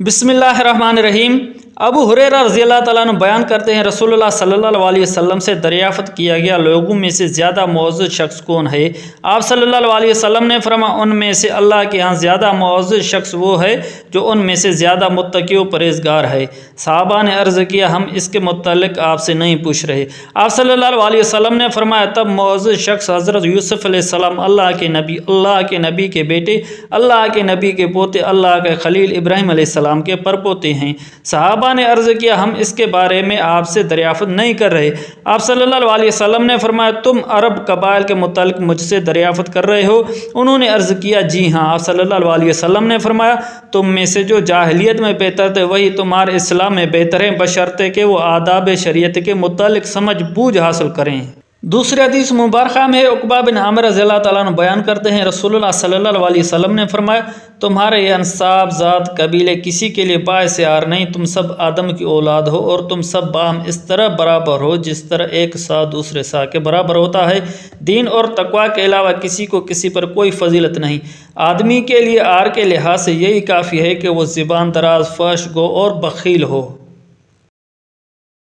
बिस्मिल्लाहिर्रहमानिर्रहीम। अबू हुरैरा रज़ी अल्लाह ताला अन्हु बयान करते हैं, रसूलुल्लाह सल्लल्लाहु अलैहि वसल्लम से दरियाफ़त किया गया लोगों में से ज़्यादा मुअज़्ज़ज़ शख्स कौन है? आप सल्लल्लाहु अलैहि वसल्लम ने फरमाया, उनमें से अल्लाह के यहाँ ज़्यादा मुअज़्ज़ज़ शख्स वो है जो उनमें से ज़्यादा मुत्तकी व परहेज़गार है। सहाबा ने अर्ज़ किया, हम इसके मुतल्लिक़ आपसे नहीं पूछ रहे। आप सल्लल्लाहु अलैहि वसल्लम ने फरमाया, तब मुअज़्ज़ज़ शख्स हज़रत यूसुफ़ अलैहिस्सलाम, अल्लाह के नबी के बेटे, अल्लाह के नबी के पोते, अल्लाह के खलील इब्राहीम अलैहिस्सलाम के परपोते हैं। सहाबा ने अर्ज़ किया, हम इसके बारे में आपसे दरियाफ़त नहीं कर रहे। आप सल्लल्लाहु अलैहि वसल्लम ने फरमाया, तुम अरब कबाइल के मुतालिक मुझसे दरियाफ़त कर रहे हो? उन्होंने अर्ज़ किया, जी हाँ। आप सल्लल्लाहु अलैहि वसल्लम ने फरमाया, तुम में से जो जाहिलियत में बेहतर थे वही तुम्हारे इस्लाम में बेहतर हैं, बशर्ते कि वो आदाब शरीयत के मुतालिक समझ बूझ हासिल करें। दूसरे हदीस मुबारक़ा में उक़बा बिन आमिर रज़ियल्लाहु ताला अन्हु बयान करते हैं, रसूलुल्लाह सल्लल्लाहु अलैहि वसल्लम ने फरमाया, तुम्हारे ये अंसाब ज़ात कबीले किसी के लिए बाइस यार नहीं। तुम सब आदम की औलाद हो और तुम सब बाहम इस तरह बराबर हो जिस तरह एक सा दूसरे सा के बराबर होता है। दीन और तक़वा के अलावा किसी को किसी पर कोई फजीलत नहीं। आदमी के लिए आर के लिहाज से यही काफ़ी है कि वो ज़ुबान दराज, फहश गो और बख़ील हो।